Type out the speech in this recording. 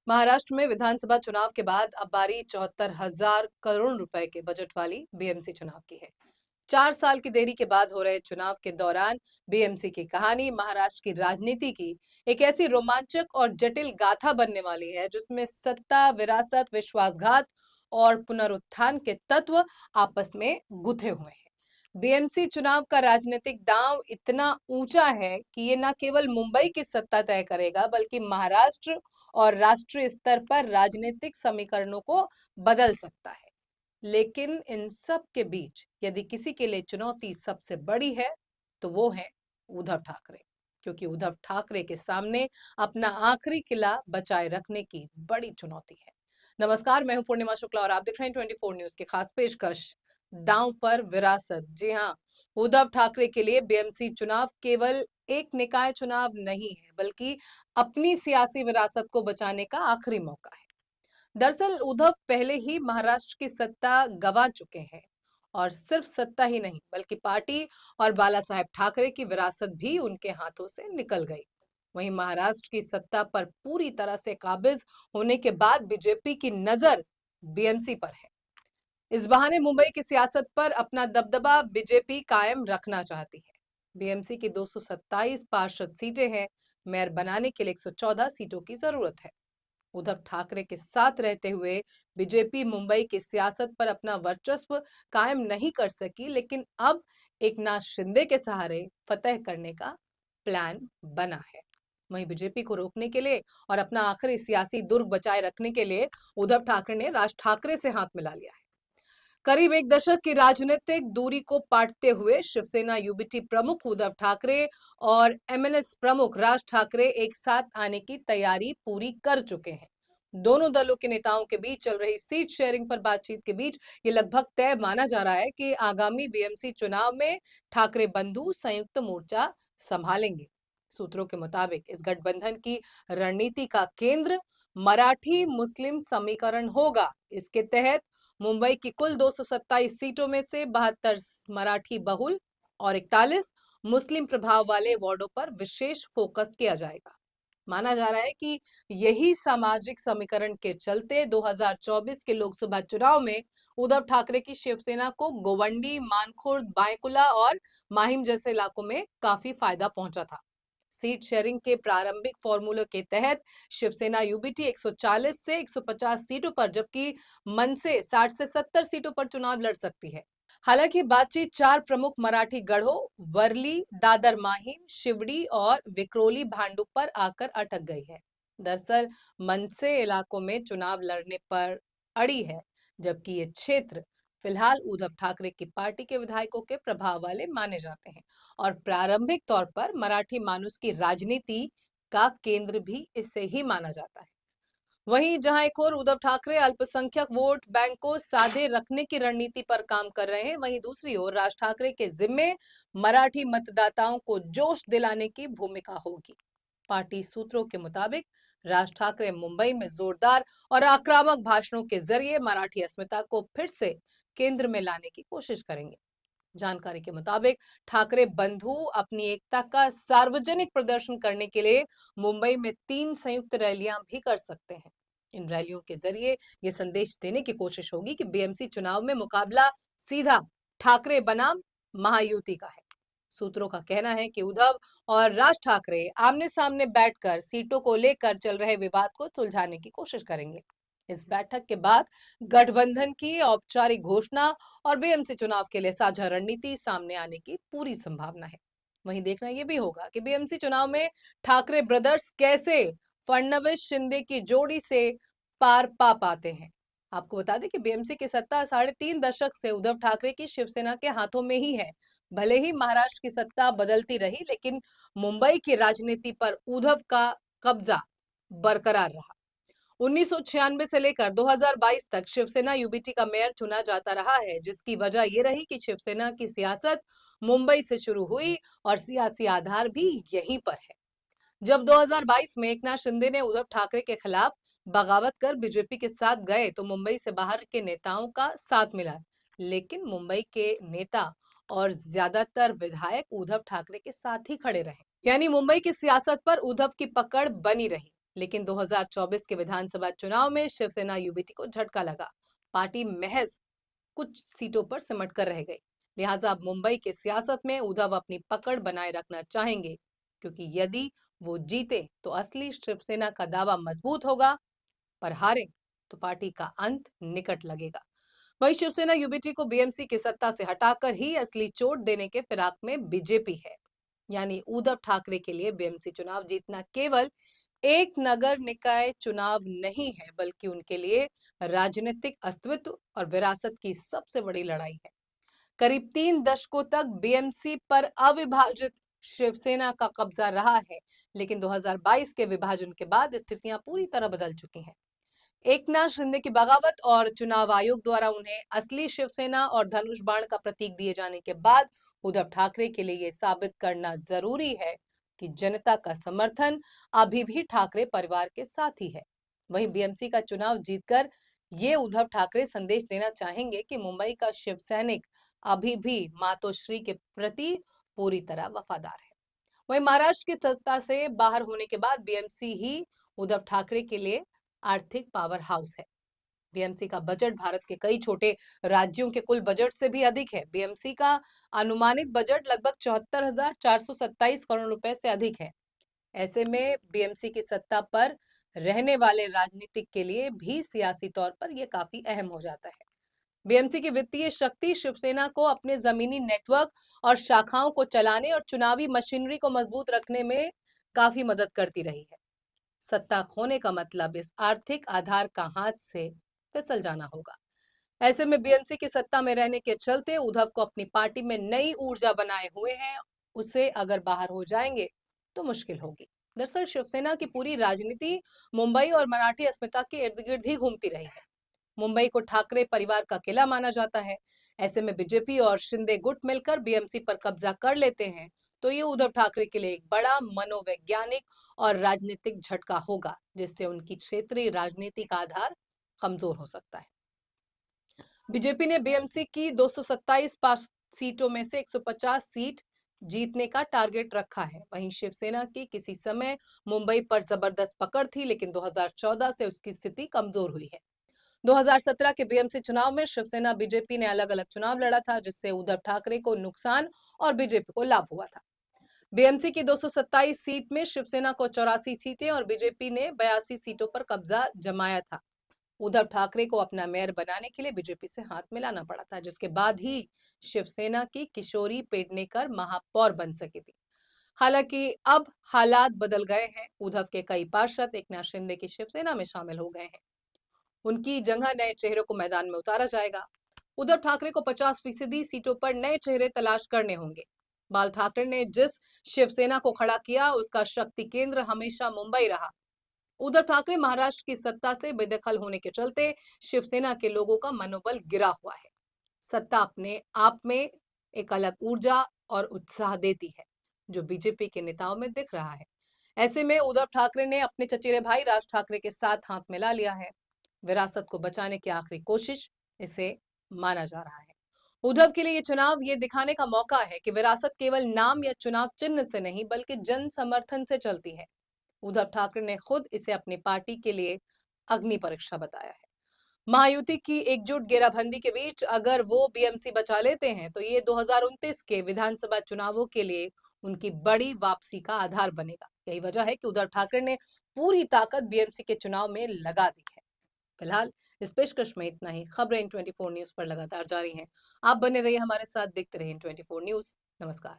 महाराष्ट्र में विधानसभा चुनाव के बाद अब बारी 74,000 करोड़ रुपए के बजट वाली बीएमसी चुनाव की है। 4 साल की देरी के बाद हो रहे चुनाव के दौरान बीएमसी की कहानी महाराष्ट्र की राजनीति की एक ऐसी रोमांचक और जटिल गाथा बनने वाली है जिसमें सत्ता, विरासत, विश्वासघात और पुनरुत्थान के तत्व आपस में गुथे हुए हैं। बीएमसी चुनाव का राजनीतिक दांव इतना ऊंचा है कि ये न केवल मुंबई की सत्ता तय करेगा बल्कि महाराष्ट्र और राष्ट्रीय स्तर पर राजनीतिक समीकरणों को बदल सकता है। लेकिन इन सब के बीच यदि किसी के लिए चुनौती सबसे बड़ी है तो वो है उद्धव ठाकरे, क्योंकि उद्धव ठाकरे के सामने अपना आखिरी किला बचाए रखने की बड़ी चुनौती है। नमस्कार, मैं हूं पूर्णिमा शुक्ला और आप देख रहे हैं 24 न्यूज की खास पेशकश दांव पर विरासत। जी हां, उद्धव ठाकरे के लिए बीएमसी चुनाव केवल एक निकाय चुनाव नहीं है बल्कि अपनी सियासी विरासत को बचाने का आखिरी मौका है। दरअसल उद्धव पहले ही महाराष्ट्र की सत्ता गंवा चुके हैं और सिर्फ सत्ता ही नहीं बल्कि पार्टी और बाला साहेब ठाकरे की विरासत भी उनके हाथों से निकल गई। वहीं महाराष्ट्र की सत्ता पर पूरी तरह से काबिज होने के बाद बीजेपी की नजर बीएमसी पर है। इस बहाने मुंबई की सियासत पर अपना दबदबा बीजेपी कायम रखना चाहती है। बीएमसी की 227 पार्षद सीटें हैं, मेयर बनाने के लिए 114 सीटों की जरूरत है। उद्धव ठाकरे के साथ रहते हुए बीजेपी मुंबई की सियासत पर अपना वर्चस्व कायम नहीं कर सकी, लेकिन अब एकनाथ शिंदे के सहारे फतह करने का प्लान बना है। वहीं बीजेपी को रोकने के लिए और अपना आखिरी सियासी दुर्ग बचाए रखने के लिए उद्धव ठाकरे ने राज ठाकरे से हाथ मिला लिया है। करीब एक दशक की राजनीतिक दूरी को पाटते हुए शिवसेना यूबीटी प्रमुख उद्धव ठाकरे और एमएनएस प्रमुख राज ठाकरे एक साथ आने की तैयारी पूरी कर चुके हैं। दोनों दलों के नेताओं के बीच चल रही सीट शेयरिंग पर बातचीत के बीच ये लगभग तय माना जा रहा है कि आगामी बीएमसी चुनाव में ठाकरे बंधु संयुक्त मोर्चा संभालेंगे। सूत्रों के मुताबिक इस गठबंधन की रणनीति का केंद्र मराठी मुस्लिम समीकरण होगा। इसके तहत मुंबई की कुल 227 सीटों में से 72 मराठी बहुल और 41 मुस्लिम प्रभाव वाले वार्डों पर विशेष फोकस किया जाएगा। माना जा रहा है कि यही सामाजिक समीकरण के चलते 2024 के लोकसभा चुनाव में उद्धव ठाकरे की शिवसेना को गोवंडी, मानखुर्द, बायकुला और माहिम जैसे इलाकों में काफी फायदा पहुंचा था। सीट शेयरिंग के प्रारंभिक फॉर्मूले के तहत शिवसेना यूबीटी 140 से 150 सीटों पर जबकि मन से 60 से 70 सीटों पर चुनाव लड़ सकती है। हालांकि बातचीत 4 प्रमुख मराठी गढ़ों वर्ली, दादर माहिम, शिवड़ी और विक्रोली भांडुप पर आकर अटक गई है। दरअसल मनसे इलाकों में चुनाव लड़ने पर अड़ी है, जबकि ये क्षेत्र फिलहाल उद्धव ठाकरे की पार्टी के विधायकों के प्रभाव वाले माने जाते हैं और प्रारंभिक तौर पर मराठी मानुस की राजनीति का केंद्र भी इसे ही माना जाता है। वहीं जहां एक और उद्धव ठाकरे अल्पसंख्यक वोट बैंक को साधे रखने की रणनीति पर काम कर रहे हैं, वहीं दूसरी ओर राज ठाकरे के जिम्मे मराठी मतदाताओं को जोश दिलाने की भूमिका होगी। पार्टी सूत्रों के मुताबिक राज ठाकरे मुंबई में जोरदार और आक्रामक भाषणों के जरिए मराठी अस्मिता को फिर से केंद्र में लाने की कोशिश करेंगे। जानकारी के मुताबिक ठाकरे बंधु अपनी एकता का सार्वजनिक प्रदर्शन करने के लिए मुंबई में 3 संयुक्त रैलियां भी कर सकते हैं। इन रैलियों के जरिए ये संदेश देने की कोशिश होगी कि बीएमसी चुनाव में मुकाबला सीधा ठाकरे बनाम महायुति का है। सूत्रों का कहना है कि उद्धव और राज ठाकरे आमने सामने बैठकर सीटों को लेकर चल रहे विवाद को सुलझाने की कोशिश करेंगे। इस बैठक के बाद गठबंधन की औपचारिक घोषणा और बीएमसी चुनाव के लिए साझा रणनीति सामने आने की पूरी संभावना है। वहीं देखना यह भी होगा कि बीएमसी चुनाव में ठाकरे ब्रदर्स कैसे फडणवीस शिंदे की जोड़ी से पार पा पाते हैं। आपको बता दें कि बीएमसी की सत्ता 3.5 दशक से उद्धव ठाकरे की शिवसेना के हाथों में ही है। भले ही महाराष्ट्र की सत्ता बदलती रही, लेकिन मुंबई की राजनीति पर उद्धव का कब्जा बरकरार रहा। 1996 से लेकर 2022 तक शिवसेना यूबीटी का मेयर चुना जाता रहा है, जिसकी वजह यह रही कि शिवसेना की सियासत मुंबई से शुरू हुई और सियासी आधार भी यहीं पर है। जब 2022 में एकनाथ शिंदे ने उद्धव ठाकरे के खिलाफ बगावत कर बीजेपी के साथ गए तो मुंबई से बाहर के नेताओं का साथ मिला, लेकिन मुंबई के नेता और ज्यादातर विधायक उद्धव ठाकरे के साथ ही खड़े रहे। यानी मुंबई की सियासत पर उद्धव की पकड़ बनी रही। लेकिन 2024 के विधानसभा चुनाव में शिवसेना यूबीटी को झटका लगा। पार्टी महज कुछ सीटों पर सिमट कर रह गई। लिहाजा अब मुंबई की सियासत में उद्धव अपनी पकड़ बनाए रखना चाहेंगे, क्योंकि यदि वो जीते तो असली शिवसेना का दावा मजबूत होगा, पर हारे तो पार्टी का अंत निकट लगेगा। वहीं शिवसेना यूबीटी को बीएमसी की सत्ता से हटाकर ही असली चोट देने के फिराक में बीजेपी है। यानी उद्धव ठाकरे के लिए बीएमसी चुनाव जीतना केवल एक नगर निकाय चुनाव नहीं है, बल्कि उनके लिए राजनीतिक अस्तित्व और विरासत की सबसे बड़ी लड़ाई है। करीब 3 दशकों तक बीएमसी पर अविभाजित शिवसेना का कब्जा रहा है, लेकिन 2022 के विभाजन के बाद स्थितियां पूरी तरह बदल चुकी हैं। एकनाथ शिंदे की बगावत और चुनाव आयोग द्वारा उन्हें असली शिवसेना और धनुष बाण का प्रतीक दिए जाने के बाद उद्धव ठाकरे के लिए यह साबित करना जरूरी है कि जनता का समर्थन अभी भी ठाकरे परिवार के साथ ही है। वहीं बीएमसी का चुनाव जीतकर ये उद्धव ठाकरे संदेश देना चाहेंगे कि मुंबई का शिव सैनिक अभी भी मातोश्री के प्रति पूरी तरह वफादार है। वहीं महाराष्ट्र की सत्ता से बाहर होने के बाद बीएमसी ही उद्धव ठाकरे के लिए आर्थिक पावर हाउस है। बीएमसी का बजट भारत के कई छोटे राज्यों के कुल बजट से भी अधिक है। बीएमसी का अनुमानित बजट लगभग 74,427 करोड़ रुपए से अधिक है। ऐसे में बीएमसी की सत्ता पर रहने वाले राजनीतिक के लिए भी सियासी तौर पर यह काफी अहम हो जाता है। बीएमसी की वित्तीय शक्ति शिवसेना को अपने जमीनी नेटवर्क और शाखाओं को चलाने और चुनावी मशीनरी को मजबूत रखने में काफी मदद करती रही है। सत्ता खोने का मतलब इस आर्थिक आधार का हाथ से फिसल जाना होगा। ऐसे में बीएमसी की सत्ता में रहने के चलते उद्धव को अपनी पार्टी में नई ऊर्जा बनाए हुए हैं। उसे अगर बाहर हो जाएंगे तो मुश्किल होगी। दरअसल शिवसेना की पूरी राजनीति मुंबई और मराठी अस्मिता के इर्द गिर्द ही घूमती रही है। मुंबई को ठाकरे परिवार का किला माना जाता है। ऐसे में बीजेपी और शिंदे गुट मिलकर बीएमसी पर कब्जा कर लेते हैं तो ये उद्धव ठाकरे के लिए एक बड़ा मनोवैज्ञानिक और राजनीतिक झटका होगा, जिससे उनकी क्षेत्रीय राजनीति का आधार कमजोर हो सकता है। बीजेपी ने बीएमसी की 227 सीटों में से 150 सीट जीतने का टारगेट रखा है। वहीं शिवसेना की किसी समय मुंबई पर जबरदस्त पकड़ थी, लेकिन 2014 से उसकी स्थिति कमजोर हुई है। 2017 के बीएमसी चुनाव में शिवसेना बीजेपी ने अलग अलग चुनाव लड़ा था, जिससे उद्धव ठाकरे को नुकसान और बीजेपी को लाभ हुआ था। बीएमसी की 227 सीट में शिवसेना को 84 सीटें और बीजेपी ने 82 सीटों पर कब्जा जमाया था। उद्धव ठाकरे को अपना मेयर बनाने के लिए बीजेपी से हाथ मिलाना पड़ा था, जिसके बाद ही शिवसेना की किशोरी पेडनेकर महापौर बन सकी थी। हालांकि अब हालात बदल गए हैं। उद्धव के कई पार्षद एकनाथ शिंदे की शिवसेना में शामिल हो गए हैं। उनकी जगह नए चेहरों को मैदान में उतारा जाएगा। उद्धव ठाकरे को 50% सीटों पर नए चेहरे तलाश करने होंगे। बाल ठाकरे ने जिस शिवसेना को खड़ा किया उसका शक्ति केंद्र हमेशा मुंबई रहा। उद्धव ठाकरे महाराष्ट्र की सत्ता से बेदखल होने के चलते शिवसेना के लोगों का मनोबल गिरा हुआ है। सत्ता अपने आप में एक अलग ऊर्जा और उत्साह देती है, जो बीजेपी के नेताओं में दिख रहा है। ऐसे में उद्धव ठाकरे ने अपने चचेरे भाई राज ठाकरे के साथ हाथ मिला लिया है। विरासत को बचाने की आखिरी कोशिश इसे माना जा रहा है। उद्धव के लिए ये चुनाव ये दिखाने का मौका है कि विरासत केवल नाम या चुनाव चिन्ह से नहीं, बल्कि जन समर्थन से चलती है। उद्धव ठाकरे ने खुद इसे अपनी पार्टी के लिए अग्नि परीक्षा बताया है। महायुति की एकजुट घेराबंदी के बीच अगर वो बीएमसी बचा लेते हैं तो ये 2029 के विधानसभा चुनावों के लिए उनकी बड़ी वापसी का आधार बनेगा। यही वजह है कि उद्धव ठाकरे ने पूरी ताकत बीएमसी के चुनाव में लगा दी है। फिलहाल इस पेशकश में इतना ही। खबरें इन 24 न्यूज पर लगातार जारी हैं। आप बने रहिए हमारे साथ, देखते रहिए 24 न्यूज। नमस्कार।